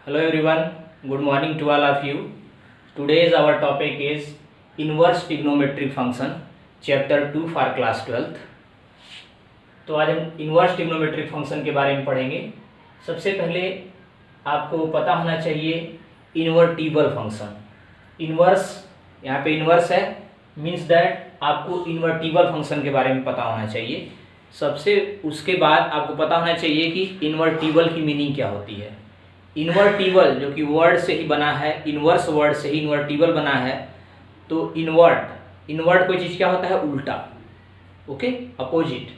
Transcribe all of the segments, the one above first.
Hello everyone, good morning to all of you. Today's our topic is inverse trigonometric function, chapter 2 for class 12th. तो आज हम inverse trigonometric function के बारे में पढ़ेंगे। सबसे पहले आपको पता होना चाहिए इन्वर्टिबल फंक्शन। इन्वर्स, यहाँ पे इन्वर्स है, मीन्स दैट आपको इन्वर्टिबल फंक्शन के बारे में पता होना चाहिए। सबसे उसके बाद आपको पता होना चाहिए कि इन्वर्टिबल की मीनिंग क्या होती है। इन्वर्टिबल जो कि वर्ड से ही बना है, इन्वर्स वर्ड से ही इन्वर्टिबल बना है। तो इन्वर्ट कोई चीज़ क्या होता है? उल्टा, ओके, अपोजिट।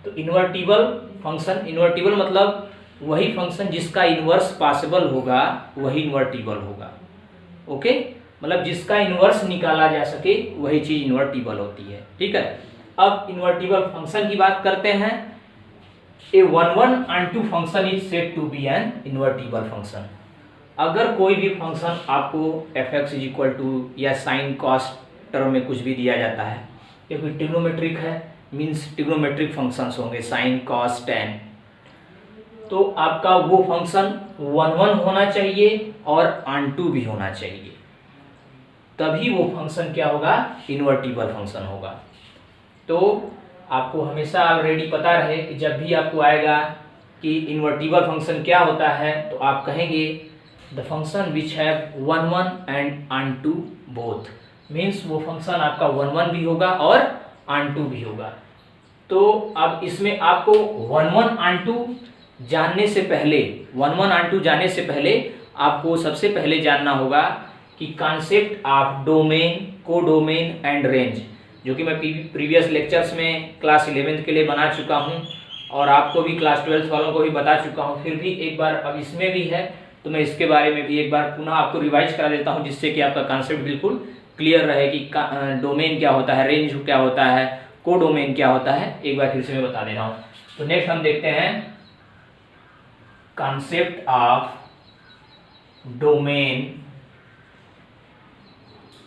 तो इन्वर्टिबल फंक्शन, इन्वर्टिबल मतलब वही फंक्शन जिसका इन्वर्स पॉसिबल होगा वही इन्वर्टिबल होगा, ओके, मतलब जिसका इन्वर्स निकाला जा सके वही चीज़ इन्वर्टिबल होती है, ठीक है। अब इन्वर्टिबल फंक्शन की बात करते हैं। A 1 and 2 function is said to be an invertible function. अगर कोई भी फंक्शन आपको f(x) इज इक्वल टू या साइन कॉस टर्म में कुछ भी दिया जाता है, या फिर ट्रिग्नोमेट्रिक है, मीन्स ट्रिग्नोमेट्रिक फंक्शंस होंगे साइन कॉस टेन, तो आपका वो फंक्शन 1 होना चाहिए और ऑन2 भी होना चाहिए, तभी वो फंक्शन क्या होगा? इन्वर्टिबल फंक्शन होगा। तो आपको हमेशा ऑलरेडी पता रहे कि जब भी आपको आएगा कि इन्वर्टिबल फंक्शन क्या होता है, तो आप कहेंगे the function which have 1 and onto both, means वो फंक्शन आपका 1 भी होगा और ऑन2 भी होगा। तो अब इसमें आपको 1 ऑन2 जानने से पहले, 1 ऑन2 जानने से पहले आपको सबसे पहले जानना होगा कि concept of domain, codomain and range, जो कि मैं प्रीवियस लेक्चर्स में क्लास 11th के लिए बना चुका हूं और आपको भी क्लास 12th वालों को भी बता चुका हूं। फिर भी एक बार अब इसमें भी है तो मैं इसके बारे में भी एक बार पुनः आपको रिवाइज करा देता हूं, जिससे कि आपका कॉन्सेप्ट बिल्कुल क्लियर रहे कि डोमेन क्या होता है, रेंज क्या होता है, कोडोमेन क्या होता है। एक बार फिर से मैं बता दे रहा हूँ। तो नेक्स्ट हम देखते हैं concept of domain,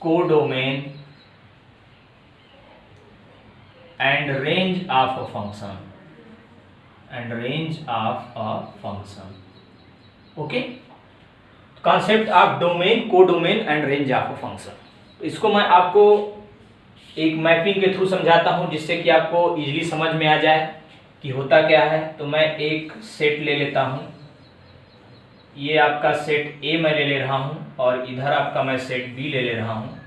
codomain and range of a function, and range of a function, okay, concept of domain, codomain and range of a function। इसको मैं आपको एक मैपिंग के थ्रू समझाता हूं, जिससे कि आपको इजीली समझ में आ जाए कि होता क्या है। तो मैं एक सेट ले लेता हूं, ये आपका सेट ए मैं ले रहा हूं और इधर आपका मैं सेट बी ले रहा हूं।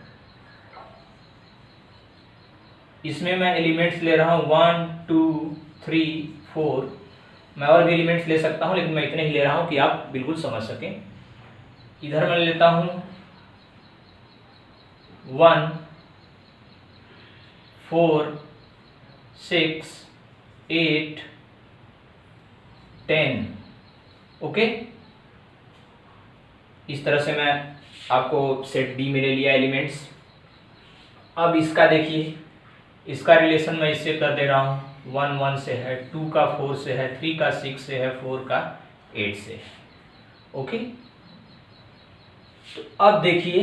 इसमें मैं एलिमेंट्स ले रहा हूँ 1 2 3 4। मैं और भी एलिमेंट्स ले सकता हूँ, लेकिन मैं इतने ही ले रहा हूँ कि आप बिल्कुल समझ सकें। इधर मैं लेता हूँ 1 4 6 8 10, ओके। इस तरह से मैं आपको सेट बी में ले लिया एलिमेंट्स। अब इसका देखिए, इसका रिलेशन मैं इससे कर दे रहा हूँ, 1 1 से है, 2 का 4 से है, 3 का 6 से है, 4 का 8 से है, ओके। तो अब देखिए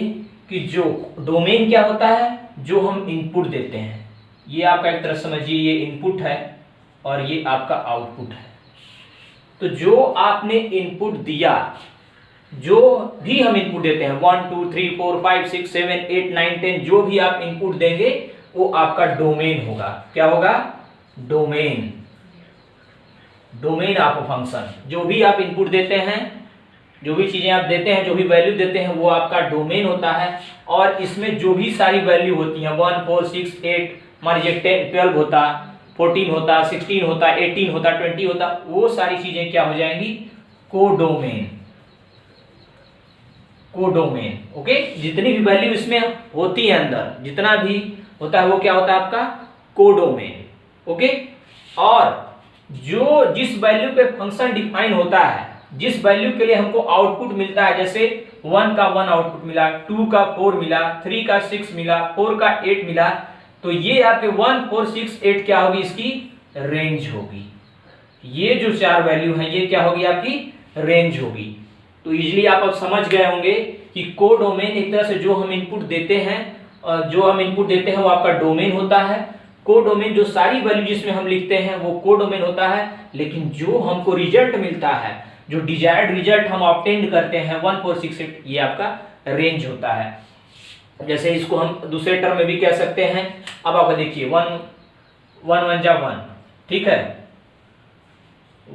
कि जो डोमेन क्या होता है, जो हम इनपुट देते हैं। ये आपका एक तरह समझिए ये इनपुट है और ये आपका आउटपुट है। तो जो आपने इनपुट दिया, जो भी हम इनपुट देते हैं 1 2 3 4 5 6 7 8 9 10, जो भी आप इनपुट देंगे वो आपका डोमेन होगा। क्या होगा? Domain, domain of a function. जो भी आप इनपुट देते हैं, जो भी चीजें आप देते हैं, जो भी वैल्यू देते हैं, वो आपका डोमेन होता है। और इसमें जो भी सारी वैल्यू होती हैं 1 4 6 8, मान लीजिए 10 12 होता, 14 होता, 16 होता, 18 होता, 20 होता, वो सारी चीजें क्या हो जाएंगी? Codomain, codomain, okay. जितनी भी वैल्यू इसमें होती है, अंदर जितना भी होता है वो क्या होता है? आपका कोडोमेन, ओके। और जो जिस वैल्यू पे फंक्शन डिफाइन होता है, जिस वैल्यू के लिए हमको आउटपुट मिलता है, जैसे 1 का 1 आउटपुट मिला, 2 का 4 मिला, 3 का 6 मिला, 4 का 8 मिला, तो ये आपके 1 4 6 8 क्या होगी? इसकी रेंज होगी। ये जो 4 वैल्यू है ये क्या होगी? आपकी रेंज होगी। तो इजीली आप अब समझ गए होंगे कि कोडोमेन एक तरह से जो हम इनपुट देते हैं, वो आपका डोमेन होता है। कोडोमेन जो सारी वैल्यू जिसमें हम लिखते हैं वो कोडोमेन होता है, लेकिन जो हमको रिजल्ट मिलता है, जो डिजायर्ड रिजल्ट हम ऑब्टेन करते हैं 1468, ये आपका रेंज होता है। जैसे इसको हम दूसरे टर्म में भी कह सकते हैं। अब आप देखिए 1 1 1 जा 1, ठीक है,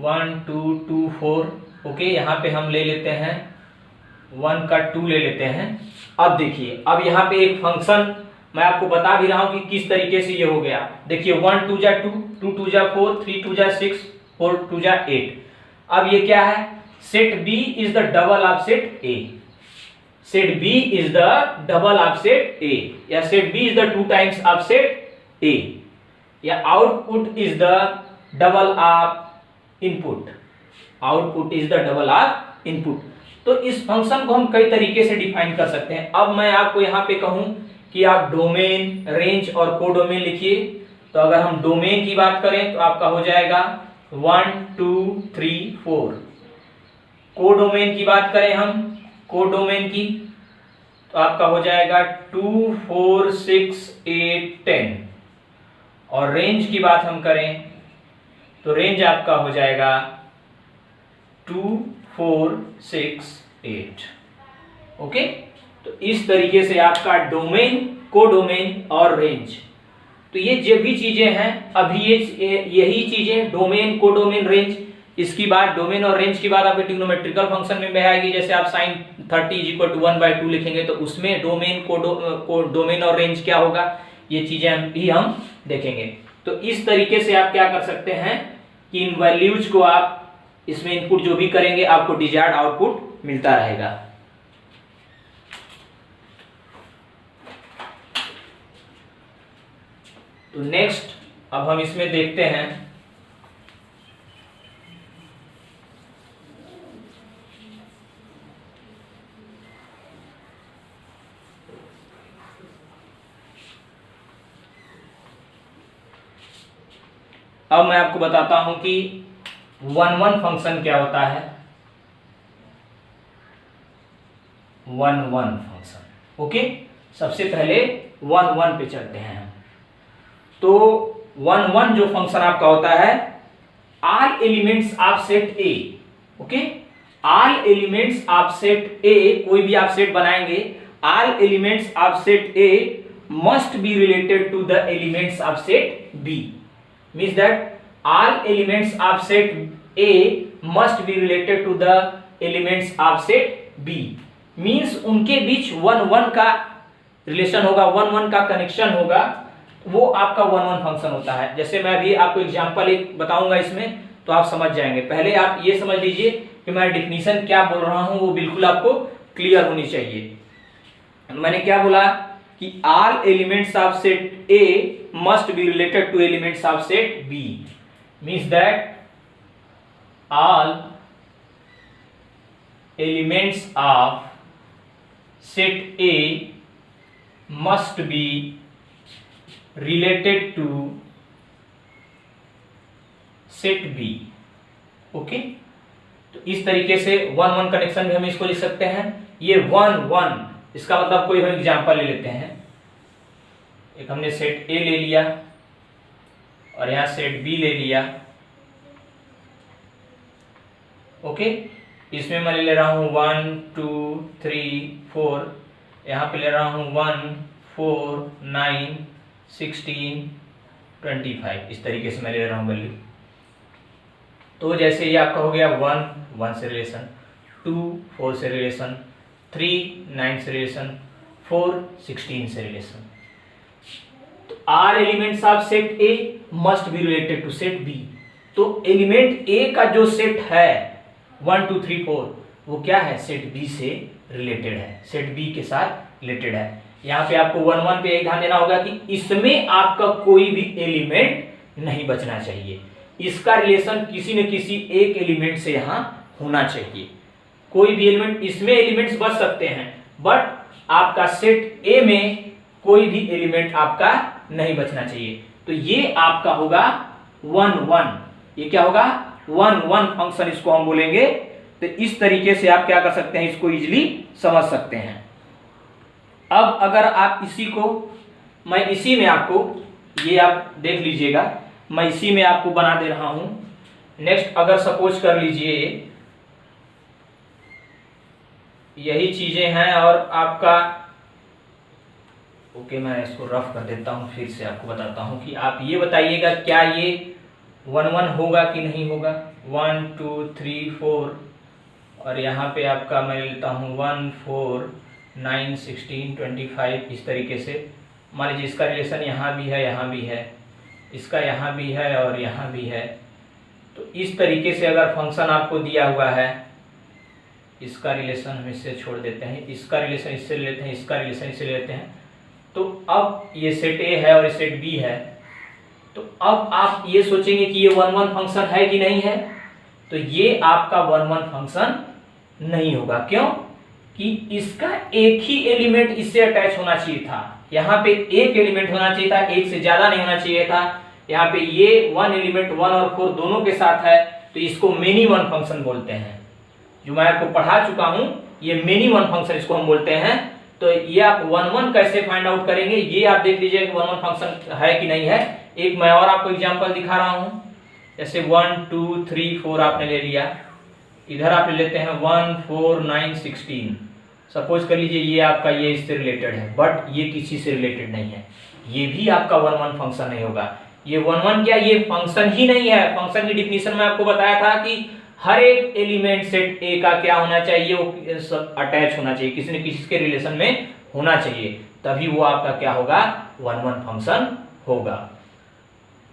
1 2 2 4, ओके, यहाँ पे हम ले लेते हैं 1 का 2 ले लेते हैं। अब देखिए, अब यहाँ पे एक फंक्शन मैं आपको बता भी रहा हूं कि किस तरीके से ये हो गया। देखिए 1 2 जा 2, 2 2 जा 4, 3 2 जा 6, 4 2 जा 8। अब ये क्या है, set B is the double of set A. Set B is the double of set A, या set B is the 2 times of set A, या output is the double of input. Output is the double of input. तो इस function को हम कई तरीके से define कर सकते हैं। अब मैं आपको यहां पे कहूं कि आप डोमेन, रेंज और कोडोमेन लिखिए। तो अगर हम डोमेन की बात करें तो आपका हो जाएगा 1 2 3 4। कोडोमेन की बात करें हम, कोडोमेन की, तो आपका हो जाएगा 2 4 6 8 10। और रेंज की बात हम करें तो रेंज आपका हो जाएगा 2 4 6 8। ओके, तो इस तरीके से आपका डोमेन, कोडोमेन और रेंज, तो ये जो भी चीजें हैं अभी यही चीजें डोमेन, कोडोमेन, रेंज, इसकी बात डोमेन और रेंज की बात आपके ट्रिग्नोमेट्रिकल फंक्शन में आएगी। जैसे आप sin 30 = 1/2 लिखेंगे तो उसमें डोमेन, डोमेन और रेंज क्या होगा, ये चीजें भी हम देखेंगे। तो इस तरीके से आप क्या कर सकते हैं कि इन वैल्यूज को आप इसमें इनपुट जो भी करेंगे आपको डिजायर्ड आउटपुट मिलता रहेगा। तो नेक्स्ट अब हम इसमें देखते हैं अब मैं आपको बताता हूं कि 1 1 फंक्शन क्या होता है। 1 1 फंक्शन, ओके, सबसे पहले 1 1 पे चलते हैं हम। तो 1 1 जो फंक्शन आपका होता है, all elements of set A, okay, all elements of set A, कोई भी आप सेट बनाएंगे, all elements of set A must be related to the elements of set B. Means that all elements of set A must be related to the elements of set B। Means उनके बीच 1 1 का relation होगा, 1 1 का connection होगा, वो आपका 1 1 function होता है। जैसे मैं अभी आपको एग्जांपल एक बताऊंगा इसमें, तो आप समझ जाएंगे। पहले आप ये समझ लीजिए कि मैं डिफिनीशन क्या बोल रहा हूं वो बिल्कुल आपको क्लियर होनी चाहिए। मैंने क्या बोला कि all elements of set A must be related to elements of set B। means that all elements of set A must be related to set B। Okay, तो इस तरीके से 1 1 कनेक्शन भी हम इसको लिख सकते हैं। ये 1 1, इसका मतलब कोई हम एग्जांपल ले लेते हैं। एक हमने सेट A ले लिया और यहां सेट बी ले लिया, ओके, इसमें मैं ले रहा हूं 1 2 3 4, यहां पे ले रहा हूं 1 4 9 16 25, इस तरीके से मैं ले रहा हूं वैल्यू। तो जैसे ये आपका हो गया 1 1 से रिलेशन, 2 4 से रिलेशन, 3 9 से रिलेशन, 4 16 से relation. All elements of set A must be related to set B। तो एलिमेंट A का जो सेट है 1 2 3 4 वो क्या है, सेट B से रिलेटेड है, सेट B के साथ रिलेटेड है। यहाँ पे आपको 1 1 पे एक ध्यान देना होगा कि इसमें आपका कोई भी एलिमेंट नहीं बचना चाहिए, इसका रिलेशन किसी न किसी एक एलिमेंट से यहाँ होना चाहिए। कोई भी एलिमेंट, इसमें एलिमेंट्स बच सकते हैं बट आपका सेट A में कोई भी एलिमेंट आपका नहीं बचना चाहिए। तो ये आपका होगा 1 1, ये क्या होगा 1 1 फंक्शन इसको हम बोलेंगे। तो इस तरीके से आप क्या कर सकते हैं, इसको इजीली समझ सकते हैं। अब अगर आप इसी को, मैं इसी में आपको, ये आप देख लीजिएगा, मैं इसी में आपको बना दे रहा हूं। नेक्स्ट अगर सपोज कर लीजिए यही चीजें हैं। और आपका ओके, मैं इसको रफ कर देता हूँ, फिर से आपको बताता हूँ कि आप ये बताइएगा क्या ये 1 1 होगा कि नहीं होगा। 1 2 3 4 और यहाँ पे आपका मैं लेता हूँ 1 4 9 16 25। इस तरीके से मान लीजिए इसका रिलेशन यहाँ भी है, यहाँ भी है, इसका यहाँ भी है और यहाँ भी है। तो इस तरीके से अगर फंक्शन आपको दिया हुआ है, इसका रिलेशन हम इससे छोड़ देते हैं, इसका रिलेशन इससे लेते हैं, इसका रिलेशन इससे लेते हैं। तो अब ये सेट ए है और ये सेट बी है। तो अब आप ये सोचेंगे कि ये 1 1 फंक्शन है कि नहीं है। तो ये आपका 1 1 फंक्शन नहीं होगा। क्यों? कि इसका एक ही एलिमेंट इससे अटैच होना चाहिए था। यहाँ पे एक एलिमेंट होना चाहिए था, एक से ज्यादा नहीं होना चाहिए था। यहाँ पे ये 1 एलिमेंट 1 और 4 दोनों के साथ है, तो इसको मेनी वन फंक्शन बोलते हैं। जो मैं आपको पढ़ा चुका हूं, ये मेनी वन फंक्शन इसको हम बोलते हैं। तो ये आप 1 1 कैसे फाइंड आउट करेंगे, ये आप देख लीजिए कि 1 1 फंक्शन है कि नहीं है। एक मैं और आपको एग्जांपल दिखा रहा हूं। जैसे 1 2 3 4 आपने ले लिया, इधर आप ले लेते हैं 1 4 9 16। सपोज कर लीजिए ये आपका ये इससे रिलेटेड है, बट ये किसी से रिलेटेड नहीं है, ये भी आपका 1 1 फंक्शन नहीं होगा। ये 1 1 क्या, ये फंक्शन ही नहीं है। फंक्शन की डिफिनीशन में आपको बताया था कि हर एक एलिमेंट सेट ए का क्या होना चाहिए, वो सब अटैच होना चाहिए, किसी न किसी के रिलेशन में होना चाहिए, तभी वो आपका क्या होगा, 1 1 फंक्शन होगा।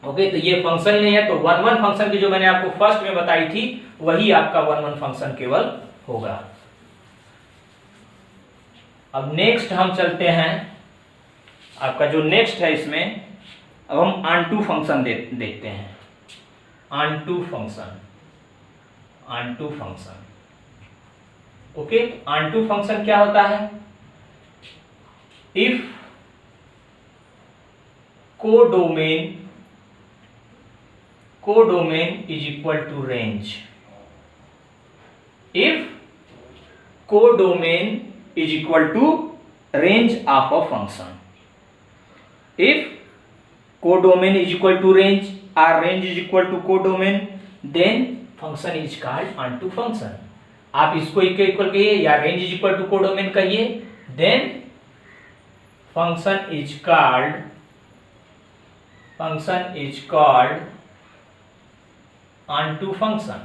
ओके, तो ये फंक्शन नहीं है, तो 1 1 फंक्शन की जो मैंने आपको फर्स्ट में बताई थी वही आपका 1 1 फंक्शन केवल होगा। अब नेक्स्ट हम चलते हैं, आपका जो नेक्स्ट है इसमें अब हम ऑनटू फंक्शन देखते हैं। Onto function, onto function. Okay, onto function क्या होता है? If codomain is equal to range, if codomain is equal to range of a function. If codomain is equal to range or range is equal to codomain, then function is called onto function. आप इसको equal कहिए या range is equal to codomain कहिए, then function is called onto function.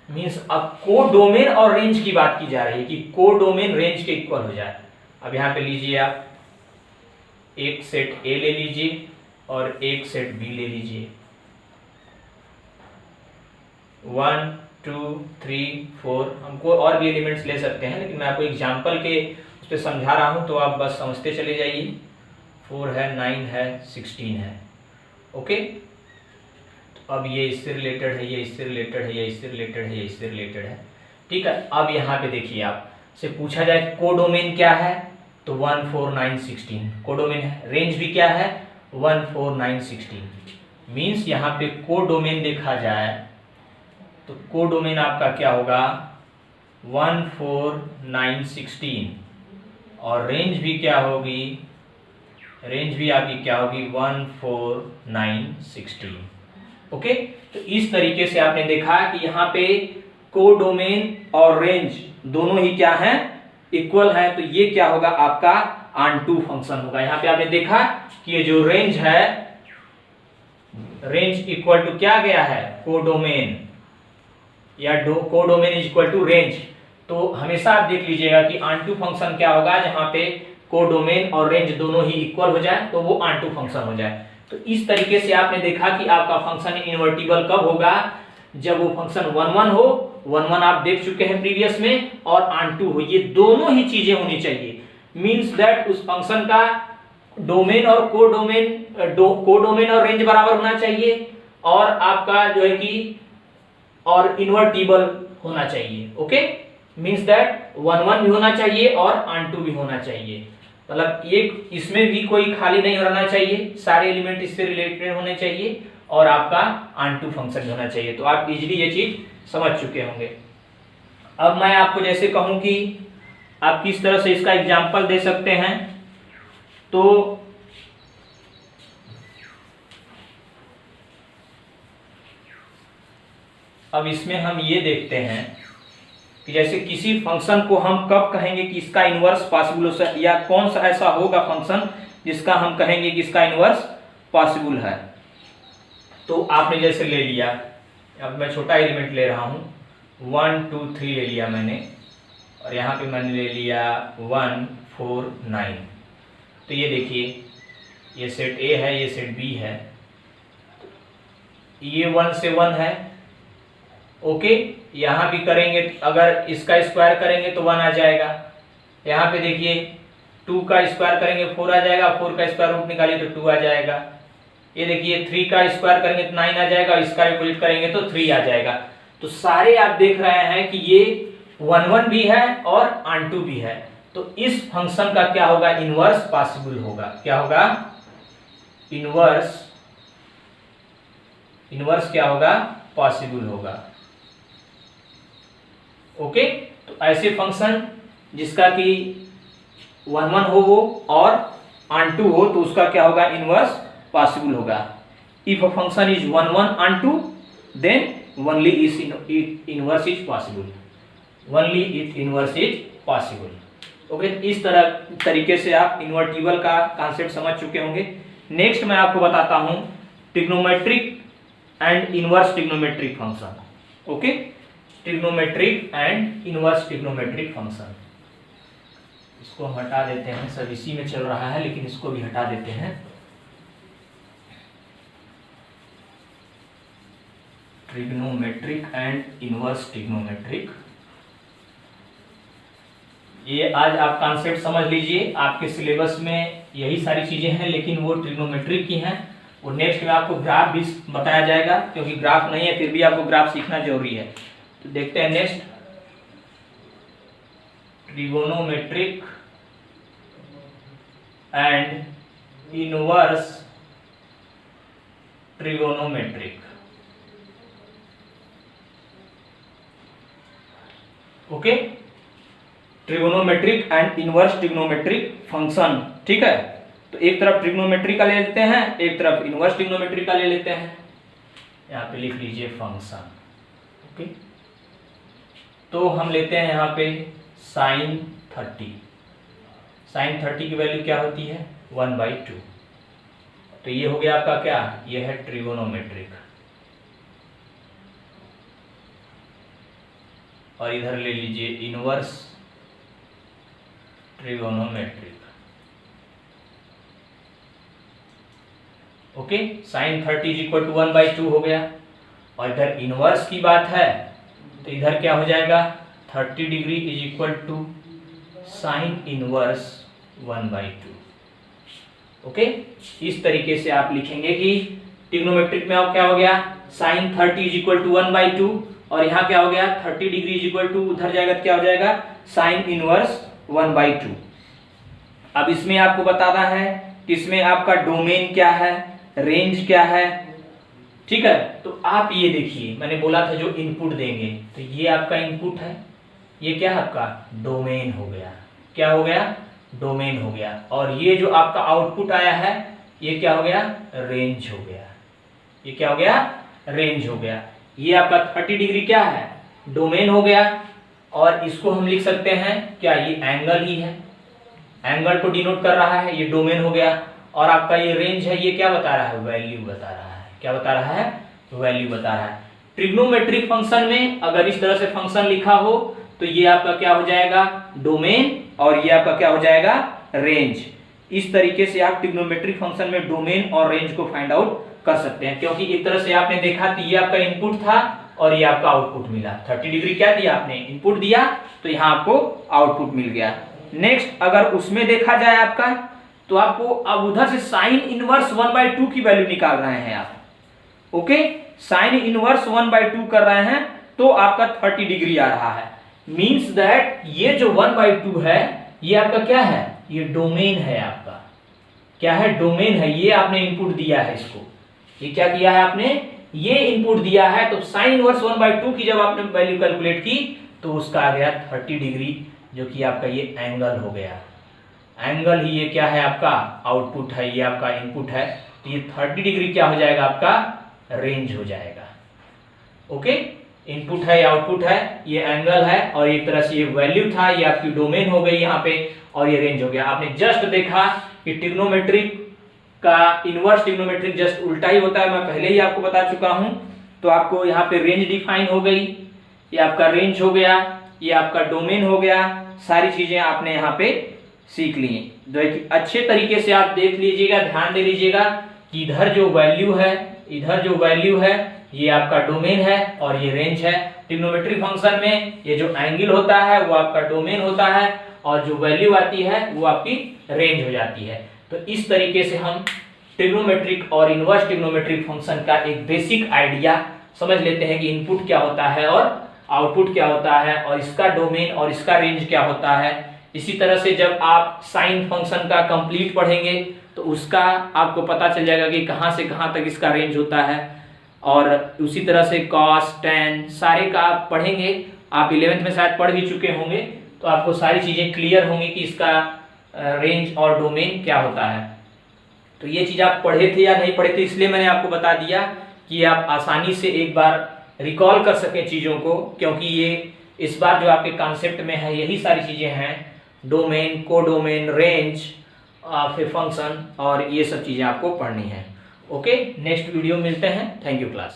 Means अब codomain और range की बात की जा रही है कि कोडोमेन रेंज के इक्वल हो जाए। अब यहां पे लीजिए आप एक सेट ए ले लीजिए और एक सेट बी ले लीजिए, 1 2 3 4। हमको और भी एलिमेंट्स ले सकते हैं, लेकिन मैं आपको एग्जांपल के उस पर समझा रहा हूं, तो आप बस समझते चले जाइए। 4 है, 9 है, 16 है। ओके, अब ये इससे रिलेटेड है, ये इससे रिलेटेड है, ये इससे रिलेटेड है, ये इससे रिलेटेड है। ठीक है, अब यहाँ पे देखिए आप से पूछा जाए कोडोमेन क्या है, तो 1 4 9 16 कोडोमेन है। रेंज भी क्या है, 1 4 9 16। मीन्स यहाँ पे कोडोमेन देखा जाए तो कोडोमेन आपका क्या होगा, 1 4 9 16। और रेंज भी क्या होगी, रेंज भी आपकी क्या होगी, 1 4 9 16। ओके, तो इस तरीके से आपने देखा कि यहाँ पे कोडोमेन और रेंज दोनों ही क्या हैं, इक्वल है। तो ये क्या होगा, आपका ऑनटू फंक्शन होगा। यहाँ पे आपने देखा कि ये जो रेंज है, रेंज इक्वल टू क्या गया है, कोडोमेन, या codomain is equal to range. तो हमेशा आप देख लीजिएगा कि ऑनटू फंक्शन क्या होगा, जहां पे कोडोमेन और रेंज दोनों ही इक्वल हो जाए तो वो ऑनटू फंक्शन हो जाए। तो इस तरीके से आपने देखा कि आपका फंक्शन इन्वर्टिबल कब होगा, जब वो फंक्शन 1 1 हो। 1 1 आप देख चुके हैं प्रीवियस में, और ऑनटू हो, ये दोनों ही चीजें होनी चाहिए। मींस दैट उस फंक्शन का डोमेन और कोडोमेन और रेंज बराबर होना चाहिए, और आपका जो है कि और इन्वर्टिबल होना चाहिए। ओके, मींस दैट 1 1 भी होना चाहिए और ऑनटू भी होना चाहिए। मतलब एक इसमें भी कोई खाली नहीं रहना चाहिए, सारे एलिमेंट इससे रिलेटेड होने चाहिए, और आपका ऑनटू फंक्शन होना चाहिए। तो आप इजीली ये चीज समझ चुके होंगे। अब मैं आपको जैसे कहूं कि आप किस तरह से इसका एग्जांपल दे सकते हैं, तो अब इसमें हम ये देखते हैं कि जैसे किसी फंक्शन को हम कब कहेंगे कि इसका इन्वर्स पॉसिबल हो सकता है, या कौन सा ऐसा होगा फंक्शन जिसका हम कहेंगे कि इसका इन्वर्स पॉसिबल है। तो आपने जैसे ले लिया, अब मैं छोटा एलिमेंट ले रहा हूँ, 1 2 3 ले लिया मैंने, और यहाँ पे मैंने ले लिया 1 4 9। तो ये देखिए, ये सेट ए है, ये सेट बी है, ये 1 से 1 है। ओके, यहाँ भी करेंगे, अगर इसका स्क्वायर करेंगे तो 1 आ जाएगा। यहाँ पे देखिए 2 का स्क्वायर करेंगे 4 आ जाएगा, 4 का स्क्वायर रूट निकालिए तो 2 आ जाएगा। ये देखिए 3 का स्क्वायर करेंगे तो 9 आ जाएगा, इसका कैलकुलेट करेंगे तो 3 आ जाएगा। तो सारे आप देख रहे हैं कि ये 1 1 भी है और ऑन2 भी है। तो इस फंक्शन का क्या होगा, इनवर्स पॉसिबल होगा। क्या होगा, इनवर्स क्या होगा, पॉसिबल होगा। ओके, तो ऐसे फंक्शन जिसका कि 1 1 हो वो और ऑन2 हो तो उसका क्या होगा, इनवर्स पॉसिबल होगा। If a function is 1 1 onto then only it inverse is possible, only it inverse is possible. Okay, इस तरीके से आप इन्वर्टिबल का कॉन्सेप्ट समझ चुके होंगे। नेक्स्ट मैं आपको बताता हूं trigonometric and inverse trigonometric function. Okay, trigonometric and inverse trigonometric function, इसको हम हटा देते हैं, सब इसी में चल रहा है लेकिन इसको भी हटा देते हैं। ट्रिग्नोमेट्रिक एंड इनवर्स ट्रिग्नोमेट्रिक, ये आज आप कॉन्सेप्ट समझ लीजिए। आपके सिलेबस में यही सारी चीजें हैं लेकिन वो ट्रिग्नोमेट्रिक की हैं। और नेक्स्ट में आपको ग्राफ भी बताया जाएगा, क्योंकि ग्राफ नहीं है फिर भी आपको ग्राफ सीखना जरूरी है। तो देखते हैं next, trigonometric and inverse trigonometric. Okay, trigonometric and inverse trigonometric function, ठीक है। तो एक तरफ ट्रिग्नोमेट्री का ले लेते हैं, एक तरफ इनवर्स ट्रिग्नोमेट्री का ले लेते हैं। यहाँ पे लिख लीजिए फंक्शन। ओके, तो हम लेते हैं यहाँ पे साइन 30। साइन 30 की वैल्यू क्या होती है, 1/2। तो ये हो गया आपका क्या, ये है ट्रिगोनोमेट्रिक। और इधर ले लीजिए inverse trigonometric. Okay, sine 30 is equal to 1/2 हो गया। और इधर इनवर्स की बात है तो इधर क्या हो जाएगा, 30 degree is equal to sine inverse 1/2। Okay, इस तरीके से आप लिखेंगे कि ट्रिग्नोमेट्रिक में अब क्या हो गया, साइन 30 इज इक्वल टू 1/2, और यहाँ क्या हो गया 30 डिग्री इज इक्वल टू, उधर जाएगा तो क्या हो जाएगा साइन इनवर्स 1/2। अब इसमें आपको बताना है कि इसमें आपका डोमेन क्या है, रेंज क्या है, ठीक है। तो आप ये देखिए, मैंने बोला था जो इनपुट देंगे, तो ये आपका इनपुट है, ये क्या है आपका डोमेन हो गया। क्या हो गया, डोमेन हो गया। और ये जो आपका आउटपुट आया है ये क्या हो गया, रेंज हो गया। ये क्या हो गया, रेंज हो गया। ये आपका 30 डिग्री क्या है, डोमेन हो गया। और इसको हम लिख सकते हैं क्या, ये एंगल ही है, एंगल को डिनोट कर रहा है, ये डोमेन हो गया। और आपका ये रेंज है, ये क्या बता रहा है, वैल्यू बता रहा है। क्या बता रहा है, वैल्यू बता रहा है। ट्रिग्नोमेट्रिक फंक्शन में अगर इस तरह से फंक्शन लिखा हो तो ये आपका क्या हो जाएगा, डोमेन, और ये आपका क्या हो जाएगा, रेंज। इस तरीके से आप ट्रिग्नोमेट्रिक फंक्शन में डोमेन और रेंज को फाइंड आउट कर सकते हैं। क्योंकि एक तरह से आपने देखा कि ये आपका इनपुट था और ये आपका आउटपुट मिला। 30 डिग्री क्या दिया आपने, इनपुट दिया, तो यहाँ आपको आउटपुट मिल गया। नेक्स्ट अगर उसमें देखा जाए आपका, तो आपको अब उधर से साइन इनवर्स 1/2 की वैल्यू निकाल रहे हैं आप। ओके, साइन इनवर्स 1/2 कर रहे हैं तो आपका 30 डिग्री आ रहा है। मींस दैट ये जो 1/2 है ये आपका क्या है, ये डोमेन है आपका। क्या है, डोमेन है। ये आपने इनपुट दिया है, इसको ये क्या किया है आपने, ये इनपुट दिया है। तो साइन इनवर्स 1/2 की जब आपने वैल्यू कैलकुलेट की तो उसका आ गया 30 डिग्री, जो कि आपका ये एंगल हो गया। एंगल ही ये क्या है, आपका आउटपुट है, ये आपका इनपुट है। तो ये 30 डिग्री क्या हो जाएगा, आपका रेंज हो जाएगा। ओके, इनपुट है या आउटपुट है, ये एंगल है, और एक तरह से ये वैल्यू था, ये आपकी डोमेन हो गई यहाँ पे, और ये रेंज हो गया। आपने जस्ट देखा कि ट्रिग्नोमेट्रिक का इनवर्स ट्रिग्नोमेट्रिक जस्ट उल्टा ही होता है, मैं पहले ही आपको बता चुका हूं। तो आपको यहाँ पे रेंज डिफाइन हो गई, ये आपका रेंज हो गया, ये आपका डोमेन हो गया, सारी चीजें आपने यहाँ पे सीख ली। देखिए अच्छे तरीके से आप देख लीजिएगा, ध्यान दे लीजिएगा कि इधर जो वैल्यू है, इधर जो वैल्यू है ये आपका डोमेन है और ये रेंज है। ट्रिग्नोमेट्रिक फंक्शन में ये जो एंगल होता है वो आपका डोमेन होता है और जो वैल्यू आती है वो आपकी रेंज हो जाती है। तो इस तरीके से हम ट्रिग्नोमेट्रिक और इनवर्स ट्रिग्नोमेट्रिक फंक्शन का एक बेसिक आइडिया समझ लेते हैं कि इनपुट क्या होता है और आउटपुट क्या होता है और इसका डोमेन और इसका रेंज क्या होता है। इसी तरह से जब आप साइन फंक्शन का कंप्लीट पढ़ेंगे तो उसका आपको पता चल जाएगा कि कहां से कहां तक इसका रेंज होता है, और उसी तरह से कॉस टेन सारे का आप पढ़ेंगे। आप 11th में शायद पढ़ भी चुके होंगे, तो आपको सारी चीजें क्लियर होंगी कि इसका रेंज और डोमेन क्या होता है। तो ये चीज आप पढ़े थे या नहीं पढ़े थे, इसलिए मैंने आपको बता दिया कि आप आसानी से एक बार रिकॉल कर सकें चीजों को, क्योंकि ये इस बार जो आपके कॉन्सेप्ट में है यही सारी चीजें हैं, डोमेन, कोडोमेन, रेंज, फिर फंक्शन, और ये सब चीजें आपको पढ़नी है। ओके, नेक्स्ट वीडियो मिलते हैं। Thank you class.